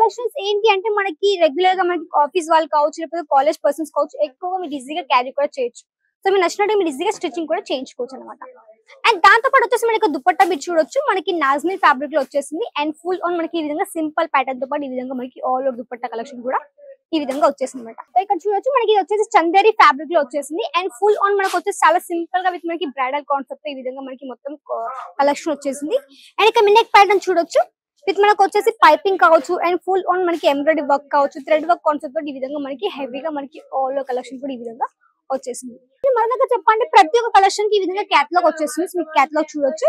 Collections ఏంటి అంటే మనకి రెగ్యులర్ గా మనకి ఆఫీస్ వాళ్ళు కావచ్చు లేకపోతే కాలేజ్ పర్సన్స్ కావచ్చు ఎక్కువగా మీరు ఈజీగా క్యారీ కూడా చేయొచ్చు. సో మీరు నచ్చినట్టు మీరు ఈజీగా స్టిచ్చింగ్ కూడా చేయించుకోవచ్చు అనమాట. అండ్ దాంతో పాటు వచ్చేసి మనకి దుపట్టా బిట్ చూడొచ్చు. మనకి నాజ్మిన్ ఫ్యాబ్రిక్ లో వచ్చేసింది అండ్ ఫుల్ ఆన్ మనకి ఈ విధంగా సింపుల్ ప్యాటర్న్ తో పాటు ఈ విధంగా మనకి ఆల్ ఓవర్ దుపట్టా కలెక్షన్ కూడా ఈ విధంగా వచ్చేసింది అనమాట. ఇక్కడ చూడొచ్చు మనకి ఇది వచ్చేసి చందేరి ఫ్యాబ్రిక్ లో వచ్చేసింది అండ్ ఫుల్ ఆన్ మనకు వచ్చేసి చాలా సింపుల్ గా విత్ మనకి బ్రైడల్ కాన్సెప్ట్ ఈ విధంగా మనకి మొత్తం కలెక్షన్ వచ్చేసింది. అండ్ ఇక్కడ నెక్ ప్యాటర్న్ చూడొచ్చు విత్ మనకు వచ్చేసి పైపింగ్ కావచ్చు అండ్ ఫుల్ ఆన్ మనకి ఎంబ్రాయిడరీ వర్క్ కావచ్చు థ్రెడ్ వర్క్ కాన్సెప్ట్ ఈ విధంగా మనకి హెవీగా మనకి ఆల్ ఓవర్ కలెక్షన్ కూడా ఈ విధంగా వచ్చేసింది. మన దగ్గర చెప్పండి ప్రతి ఒక్క కలెక్షన్ కి ఈ విధంగా క్యాటలాగ్ వచ్చేసింది. మీకు క్యాటలాగ్ చూడొచ్చు.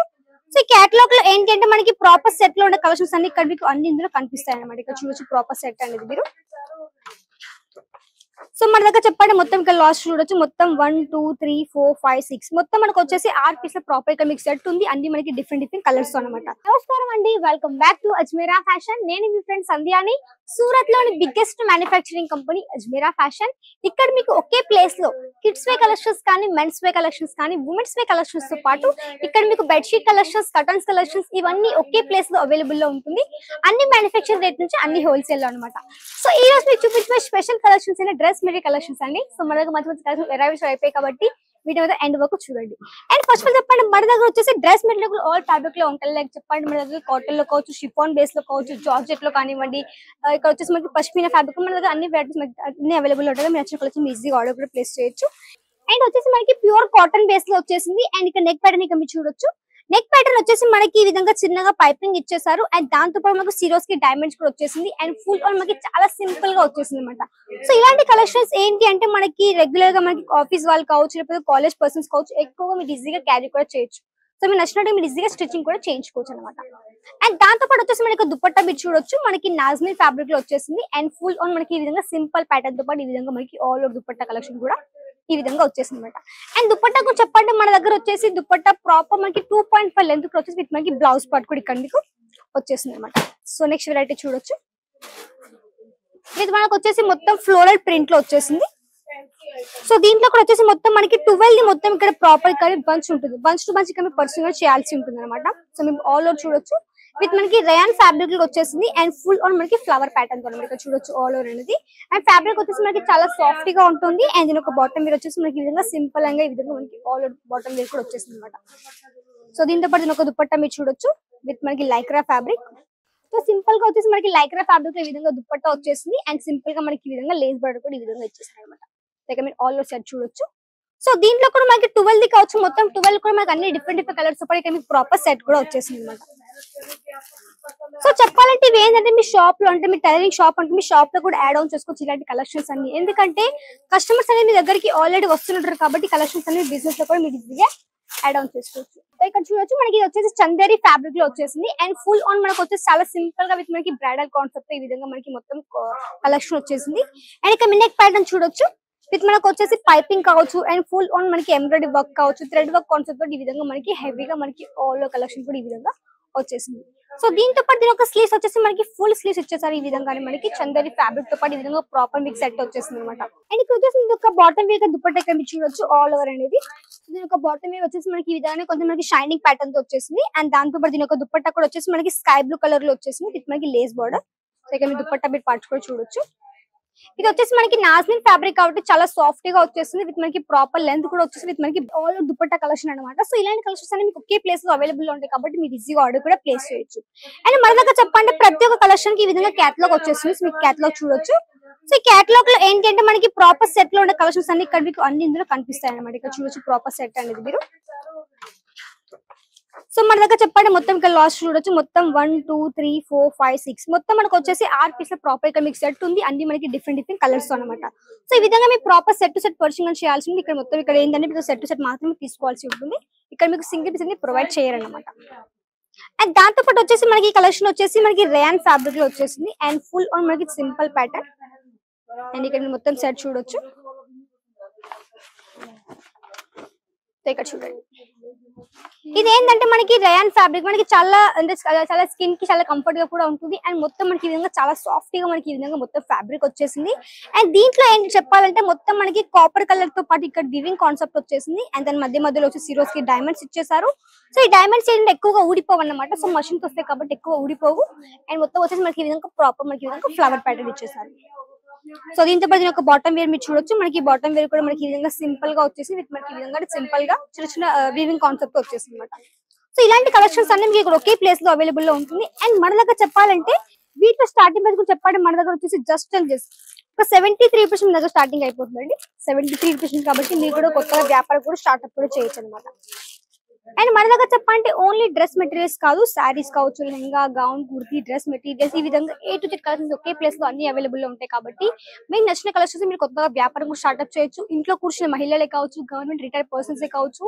సో ఈ క్యాటలాగ్ లో ఏంటి అంటే మనకి ప్రాపర్ సెట్ లో ఉండే కలెక్షన్స్ అన్ని ఇక్కడ మీకు అన్ని ఇందులో కనిపిస్తాయి అన్నమాట. ఇక్కడ చూడొచ్చు ప్రాపర్ సెట్ అనేది మీరు. సో మన దగ్గర చెప్పండి మొత్తం ఇక్కడ లాస్ట్ చూడొచ్చు. మొత్తం 1 2 3 4 5 6 మొత్తం మనకు వచ్చేసి 6 పీస్ ప్రాపర్ ఇక్కడ మీకు సెట్ ఉంది. అన్ని మనకి డిఫరెంట్ కలర్స్ అనమాట. నమస్కారం అండి, welcome back to Ajmeera fashion. నేను మీ ఫ్రెండ్ సంధ్యాని. సూరత్ లోని biggest manufacturing company Ajmeera fashion. ఇక్కడ మీకు ఒకే ప్లేస్ లో కిడ్స్ వే కలెక్షన్స్ కానీ మెన్స్ వే కలెక్షన్స్ కానీ ఉమెన్స్ వే కలెక్షన్స్ తో పాటు ఇక్కడ మీకు బెడ్షీట్ కలెక్షన్స్ కర్టన్స్ కలెక్షన్స్ ఇవన్నీ ఒకే ప్లేస్ లో అవైలబుల్ లో ఉంటుంది. అన్ని మ్యానుఫ్యాక్చరింగ్ రేట్ నుంచి అన్ని హోల్సేల్ లో అనమాట. సో ఈ రోజు మీకు చూపించే స్పెషల్ కలెక్షన్స్ అయిన డ్రెస్ మెటీరియల్ కలెక్షన్స్ అండి. సో మన దగ్గర మంచి మంచి కలెక్షన్స్ అరైవ్ అయిపోయాయి కాబట్టి వీడియో మీద ఎండ్ వరకు చూడండి. అండ్ ఫస్ట్ ఆఫ్ చెప్పండి మన దగ్గర వచ్చేసి డ్రెస్ మెటీరియల్ ఆల్ ఫ్యాబ్రిక్ లో ఉంటాయి. లైక్ చెప్పండి మన దగ్గర కాటన్ లో కావచ్చు, షిఫాన్ బేస్ లో కావచ్చు, జార్జెట్ లో కానివ్వండి, ఇక్కడ వచ్చేసి మనకి పష్మీనా ఫ్యాబ్రిక్ మన దగ్గర అన్ని వెరైటీస్ అన్ని అవైలబుల్ ఉంటాయి. మీరు నచ్చిన కలెక్షన్ ఈజీగా ఆర్డర్ కూడా ప్లేస్ చేయొచ్చు. అండ్ వచ్చేసి మనకి ప్యూర్ కాటన్ బేస్ లో వచ్చేసింది. అండ్ ఇక్కడ నెక్ ప్యాటర్న్ ఇక్కడ మీరు చూడొచ్చు. నెక్ ప్యాటర్న్ వచ్చేసి మనకి ఈ విధంగా చిన్నగా పైపింగ్ ఇచ్చేసారు. అండ్ దాంతో పాటు మనకు సిరోస్ కి డైమండ్స్ కూడా వచ్చేసింది. అండ్ ఫుల్ ఆన్ మనకి చాలా సింపుల్ గా వచ్చేసింది అనమాట. సో ఇలాంటి కలెక్షన్స్ ఏంటి అంటే మనకి రెగ్యులర్ గా మనకి ఆఫీస్ వాళ్ళు కావచ్చు లేకపోతే కాలేజ్ పర్సన్స్ కావచ్చు ఎక్కువగా మీరు ఈజీగా క్యారీ కూడా చేయొచ్చు. సో మీరు నచ్చినట్టు మీరు ఈజీగా స్టిచ్చింగ్ కూడా చేయించుకోవచ్చు అనమాట. అండ్ దాంతో పాటు వచ్చేసి మనకి దుపట్టా బిట్ చూడొచ్చు. మనకి నాజ్మిన్ ఫ్యాబ్రిక్ లో వచ్చేసింది అండ్ ఫుల్ ఆన్ మనకి ఈ విధంగా సింపుల్ ప్యాటర్న్ తో పాటు ఈ విధంగా మనకి ఆల్ ఓవర్ దుపట్టా కలెక్షన్ కూడా ఈ విధంగా వచ్చేసింది అనమాట. అండ్ దుపట్టాకు చెప్పండి మన దగ్గర వచ్చేసి దుపట్టా ప్రాపర్ మనకి 2.5 లెంత్ వచ్చేసి విత్ మనకి బ్లౌజ్ పార్ట్ కూడా ఇక్కడ మీకు వచ్చేసింది అనమాట. సో నెక్స్ట్ వెరైటీ చూడొచ్చు. ఇది మనకు వచ్చేసి మొత్తం ఫ్లోరల్ ప్రింట్ లో వచ్చేసింది. సో దీంట్లో కూడా వచ్చేసి మొత్తం మనకి 12 మొత్తం ఇక్కడ ప్రాపర్ ఇక్కడ బంచ్ ఉంటుంది. బంచ్ టు బంచ్ ఇక్కడ పర్సనల్ చేయాల్సి ఉంటుంది అనమాట. సో మీరు ఆల్ ఓవర్ చూడొచ్చు విత్ మనకి రయాన్ ఫ్యాబ్రిక్ లో వచ్చేసింది అండ్ ఫుల్ ఆన్ మనకి ఫ్లవర్ ప్యాటర్న్ తో ఇక్కడ చూడొచ్చు ఆల్ ఓవర్ అనేది. అండ్ ఫ్యాబ్రిక్ వచ్చేసి మనకి చాలా సాఫ్ట్ గా ఉంటుంది. అండ్ దీని ఒక బాటమ్ వేర్ వచ్చేసి మనకి ఈ విధంగా సింపుల్ గా ఈ విధంగా మనకి ఆల్ ఓవర్ బాటమ్ వేర్ కూడా వచ్చేసింది అనమాట. సో దీంతో పాటు దీని ఒక దుపట్టా మీరు చూడొచ్చు విత్ మనకి లైక్రా ఫ్యాబ్రిక్. సో సింపుల్ గా వచ్చేసి మనకి లైక్రా ఫ్యాబ్రిక్ లో ఈ విధంగా దుపట్టా వచ్చేసింది అండ్ సింపుల్ గా మనకి ఈ విధంగా లేస్ బార్డర్ కూడా ఈ విధంగా ఇచ్చేసింది అనమాట. దగ్గర మీరు ఆల్ ఓవర్ సెట్ చూడొచ్చు. సో దీంట్లో కూడా మనకి 12 కావచ్చు. మొత్తం 12 కూడా మనకి అన్ని డిఫరెంట్ కలర్స్ తో పాటు ఇక్కడ మీకు ప్రాపర్ సెట్ కూడా వచ్చేసింది అనమాట. సో చెప్పాలంటే ఇవి ఏంటంటే మీ షాప్ లో అంటే మీ టైలరింగ్ షాప్ అంటే మీ షాప్ లో కూడా యాడ్ ఆన్ చేసుకోవచ్చు ఇలాంటి కలెక్షన్స్ అన్ని. ఎందుకంటే కస్టమర్స్ అనేది మీ దగ్గరికి ఆల్రెడీ వస్తుంటారు కాబట్టి కలెక్షన్స్ అనేది బిజినెస్ లో కూడా మీరు ఈజీగా యాడ్ ఆన్ చేసుకోవచ్చు. ఇక్కడ చూడొచ్చు మనకి ఇది వచ్చేసి చందేరి ఫ్యాబ్రిక్ లో వచ్చేసింది అండ్ ఫుల్ ఆన్ మనకు వచ్చేసి చాలా సింపుల్ గా విత్ మనకి బ్రైడల్ కాన్సెప్ట్ ఈ విధంగా మనకి మొత్తం కలెక్షన్ వచ్చేసింది. అండ్ ఇక్కడ నెక్ ప్యాటర్న్ చూడొచ్చు విత్ మనకు వచ్చేసి పైపింగ్ కావచ్చు అండ్ ఫుల్ ఆన్ మనకి ఎంబ్రాయిడరీ వర్క్ కావచ్చు థ్రెడ్ వర్క్ కాన్సెప్ట్ ఈ విధంగా మనకి హెవీగా మనకి ఆల్ ఓవర్ కలెక్షన్ కూడా ఈ విధంగా వచ్చేసింది. సో దీంతో పాటు దీని ఒక స్లీవ్స్ వచ్చేసి మనకి ఫుల్ స్లీవ్స్ ఇచ్చేసారు ఈ విధంగానే మనకి చందేరి ఫ్యాబ్రిక్ తో పాటు ఈ విధంగా ప్రాపర్ మీకు సెట్ వచ్చేసింది అనమాట. అండ్ ఇక్కడ వచ్చేసి ఒక బాటమ్ వేర్ దుపట్టా ఇక్కడ మీరు చూడొచ్చు ఆల్ ఓవర్ అనేది. దీని ఒక బాటమ్ వేర్ వచ్చేసి మనకి ఈ విధంగా కొంచెం మనకి షైనింగ్ ప్యాటర్న్ తో వచ్చేసింది. అండ్ దాంతో పాటు దీని ఒక దుపట్టా కూడా వచ్చేసి మనకి స్కై బ్లూ కలర్ లో వచ్చేసింది విత్ మనకి లేస్ బార్డర్. సో ఇక్కడ మీరు దుపట్టా బిట్ పార్ట్స్ కూడా చూడొచ్చు. ఇది వచ్చేసి మనకి నాజ్మిన్ ఫ్యాబ్రిక్ కాబట్టి చాలా సాఫ్ట్ గా వచ్చేసింది విత్ మనకి ప్రాపర్ లెంత్ కూడా వచ్చేసి విత్ మనకి ఆల్ దుపట్టా కలెక్షన్ అనమాట. సో ఇలాంటి కలెక్షన్స్ అన్ని మీకు ఒకే ప్లేస్ లో అవైలబుల్ ఉంటాయి కాబట్టి మీరు ఈజీగా ఆర్డర్ కూడా ప్లేస్ చేయొచ్చు. అండ్ మన దగ్గర చెప్పండి ప్రతి ఒక్క కలెక్షన్ కి ఈ విధంగా క్యాటలాగ్ వచ్చేస్తుంది. మీకు క్యాటలాగ్ చూడొచ్చు. సో ఈ క్యాటలాగ్ లో ఏంటి అంటే మనకి ప్రాపర్ సెట్ లో ఉండే కలెక్షన్స్ అన్ని ఇక్కడ మీకు అన్ని ఇందులో కనిపిస్తాయి అనమాట. ఇక్కడ చూడొచ్చు ప్రాపర్ సెట్ అనేది మీరు. సో మన దగ్గర చెప్పండి మొత్తం ఇక్కడ లాస్ట్ చూడొచ్చు. మొత్తం 1 2 3 4 5 6 మొత్తం మనకు వచ్చేసి 6 పీస్ ప్రాపర్ ఇక్కడ మీకు సెట్ ఉంది. అన్ని మనకి డిఫరెంట్ కలర్స్ అనమాట. సో ఈ విధంగా మీకు ప్రాపర్ సెట్ టు సెట్ పర్చింగ్ చేయాల్సి ఉంది. ఇక్కడ మొత్తం ఇక్కడ ఏంటంటే మీకు సెట్ టు సెట్ మాత్రమే తీసుకోవాల్సి ఉంటుంది. ఇక్కడ మీకు సింగిల్ పీస్ అన్ని ప్రొవైడ్ చేయరన్నమాట. అండ్ దాంతో పాటు వచ్చేసి మనకి కలెక్షన్ వచ్చేసి మనకి రయాన్ ఫ్యాబ్రిక్ లో వచ్చేసింది అండ్ ఫుల్ ఆన్ మనకి సింపుల్ ప్యాటర్న్. అండ్ ఇక్కడ మొత్తం సెట్ చూడొచ్చు. ఇక్కడ చూడండి ఇది ఏంటంటే మనకి రయాన్ ఫ్యాబ్రిక్ మనకి చాలా అంటే చాలా స్కిన్ కి చాలా కంఫర్ట్ గా కూడా ఉంటుంది. అండ్ మొత్తం మనకి ఈ విధంగా చాలా సాఫ్ట్ గా మనకి ఈ విధంగా మొత్తం ఫ్యాబ్రిక్ వచ్చేసింది. అండ్ దీంట్లో ఏంటి చెప్పాలంటే మొత్తం మనకి కాపర్ కలర్ తో పాటు ఇక్కడ వివింగ్ కాన్సెప్ట్ వచ్చేసింది. అండ్ దాని మధ్యలో వచ్చి సిరోస్ కి డైమండ్స్ ఇచ్చేసారు. సో ఈ డైమండ్స్ ఏంటంటే ఎక్కువగా ఊడిపోవు అన్నమాట. సో మషిన్ తో వస్తాయి కాబట్టి ఎక్కువ ఊడిపోవు. అండ్ మొత్తం వచ్చేసి మనకి ఈ విధంగా ప్రాపర్ మనకి ఈ విధంగా ఫ్లవర్ ప్యాటర్న్ ఇచ్చేసారు. సో దీంతో పాటు ఒక బాటమ్ వేర్ మీరు చూడొచ్చు. మనకి బాటమ్ వేర్ కూడా మనకి ఈ విధంగా సింపుల్ గా వచ్చేసి విత్ మనకి ఈ విధంగా సింపుల్ గా చిన్న చిన్న వీవింగ్ కాన్సెప్ట్ వచ్చేసింది అనమాట. సో ఇలాంటి కలెక్షన్స్ అన్ని మీకు ఇక్కడ ఒకే ప్లేస్ లో అవైలబుల్ లో ఉంటుంది. అండ్ మన దగ్గర చెప్పాలంటే వీటిలో స్టార్టింగ్ ప్రైస్ చెప్పాలంటే మన దగ్గర వచ్చేసి జస్ట్ అండ్ జస్ట్ ఒక 73% దగ్గర స్టార్టింగ్ అయిపోతుందండి. 73% కాబట్టి మీరు కూడా కొత్తగా వ్యాపారం కూడా స్టార్ట్అప్ కూడా చేయొచ్చు అనమాట. అండ్ మన దగ్గర చెప్పాలంటే ఓన్లీ డ్రెస్ మెటీరియల్స్ కాదు, శారీస్ కావచ్చు, lehenga, gown, kurti, dress materials ఈ విధంగా A to Z collections okay place లో అన్ని అవైలబుల్ లో ఉంటాయి. కాబట్టి మీకు నచ్చిన కలెక్షన్స్ మీరు కొత్తగా వ్యాపారం స్టార్ట్అప్ చేయొచ్చు. ఇంట్లో కూర్చున్న మహిళలే కావచ్చు, గవర్నమెంట్ రిటైర్డ్ పర్సన్స్ కావచ్చు,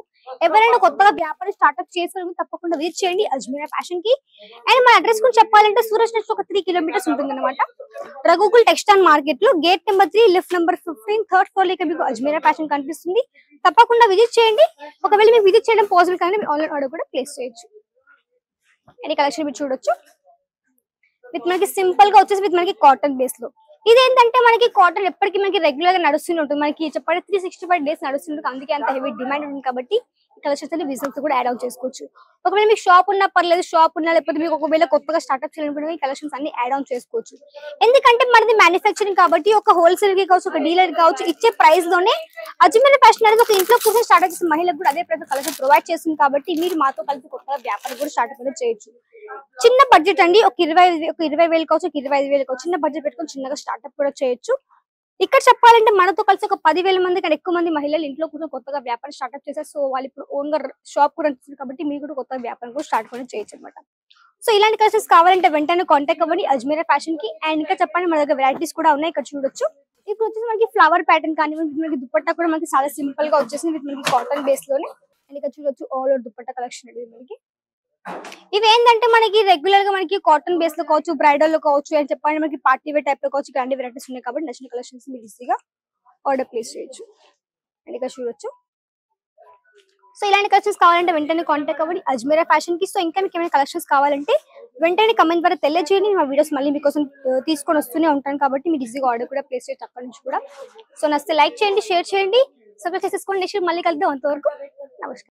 ఎవరైనా కొత్తగా వ్యాపారం స్టార్ట్అప్ చేసుకుని తప్పకుండా విజిట్ చేయండి అజ్మీరా ఫ్యాషన్ కి. అండ్ మన అడ్రస్ గురించి చెప్పాలంటే సూరజ్ నుంచి ఒక 3 కిలోమీటర్స్ ఉంటుంది అనమాట. రఘుకుల్ టెక్స్టైల్ మార్కెట్ లో gate number 3 lift number 15 third floor లో మీకు అజ్మీరా ఫ్యాషన్ కనిపిస్తుంది. తప్పకుండా విజిట్ చేయండి. ఒకవేళ మీకు విజిట్ చేయడం పాసిబుల్ కానీ ఆన్లైన్ ఆర్డర్ కూడా ప్లేస్ చేయొచ్చు. ఎనీ కలెక్షన్ మీరు చూడొచ్చు. విత్ మనకి సింపుల్ గా వచ్చేసి విత్ మనకి కాటన్ బేస్ లో. ఇదేంటంటే మనకి కాటన్ ఎప్పటికీ మనకి రెగ్యులర్ గా నడుస్తూనే ఉంటుంది. మనకి చెప్పండి 365 డేస్ నడుస్తుంటుంది. అందుకే అంత హెవీ డిమాండ్ ఉంది కాబట్టి కలెక్షన్స్ అన్ని బిజినెస్ కూడా యాడ్ అవుట్ చేసుకోవచ్చు. ఒకవేళ మీకు షాప్ ఉన్నా పర్లేదు, షాప్ ఉన్నా లేకపోతే మీకు ఒకవేళ కొత్తగా స్టార్ట్అప్ చేయాలనుకుంటే ఈ కలెక్షన్స్ అన్ని యాడ్ ఆన్ చేసుకోవచ్చు. ఎందుకంటే మనది మ్యానుఫ్యాక్చరింగ్ కాబట్టి ఒక హోల్సేల్ కి కావచ్చు, ఒక డీలర్ కావచ్చు, ఇచ్చే ప్రైస్ లోనే అజ్మీరా ఫ్యాషన్ అనేది ఒక ఇంట్లో కూర్చొని స్టార్ట్అప్ చేసిన మహిళలకు కూడా అదే ప్రైస్ కలెక్షన్ ప్రొవైడ్ చేస్తుంది. కాబట్టి మీరు మాతో కలిసి కొత్తగా వ్యాపారం కూడా స్టార్ట్అప్ అనేది చేయొచ్చు. చిన్న బడ్జెట్ అండి, ఒక 20,000 కావచ్చు, ఒక 25,000 కావచ్చు, చిన్న బడ్జెట్ పెట్టుకొని చిన్నగా స్టార్ట్అప్ కూడా చేయొచ్చు. ఇక్కడ చెప్పాలంటే మనతో కలిసి ఒక 10,000 మంది కంటే ఎక్కువ మంది మహిళలు ఇంట్లో కూడా కొత్తగా వ్యాపారం స్టార్ట్అప్ చేశారు. సో వాళ్ళు ఇప్పుడు ఓన్ గా షాప్ కూడా నడుస్తుంది కాబట్టి మీరు కూడా కొత్తగా వ్యాపారం కూడా స్టార్ట్ కూడా చేయొచ్చు అనమాట. సో ఇలాంటి కలెక్షన్స్ కావాలంటే వెంటనే కాంటాక్ట్ అవ్వండి అజ్మీరా ఫ్యాషన్ కి. అండ్ ఇంకా చెప్పండి మన దగ్గర వెరైటీస్ కూడా ఉన్నాయి, ఇక్కడ చూడొచ్చు. ఇప్పుడు వచ్చేసి మనకి ఫ్లవర్ ప్యాటర్న్ కానీ మనకి దుపట్టా కూడా మనకి చాలా సింపుల్ గా వచ్చేసింది విత్ మనకి కాటన్ బేస్ లోనే. అండ్ ఇక్కడ చూడొచ్చు ఆల్ ఓవర్ దుపట్టా కలెక్షన్ అనేది మనకి. ఇవి ఏంటంటే మనకి రెగ్యులర్ గా మనకి కాటన్ బేస్ లో కావచ్చు, బ్రైడల్ లో కావచ్చు, అని చెప్పండి మనకి పార్టీ వేర్ టైప్ లో కావచ్చు, ఇలాంటి వెరైటీస్ ఉన్నాయి కాబట్టి నచ్చిన కలెక్షన్స్ మీరు ఈజీగా ఆర్డర్ ప్లేస్ చేయొచ్చు. అండ్ ఇక్కడ చూడొచ్చు. సో ఇలాంటి కలెక్షన్స్ కావాలంటే వెంటనే కాంటాక్ట్ అవ్వండి అజ్మీరా ఫ్యాషన్ కి. సో ఇంకా మీకు ఏమైనా కలెక్షన్స్ కావాలంటే వెంటనే కమెంట్ ద్వారా తెలియజేయండి. మా వీడియోస్ మళ్ళీ మీకోసం తీసుకొని వస్తూనే ఉంటాను కాబట్టి మీరు ఈజీగా ఆర్డర్ కూడా ప్లేస్ చేయొచ్చు అక్కడ నుంచి కూడా. సో నచ్చితే లైక్ చేయండి, షేర్ చేయండి, సబ్స్క్రైబ్ చేసేసుకోండి. నెక్స్ట్ మళ్ళీ కలుద్దాం. అంతవరకు నమస్కారం.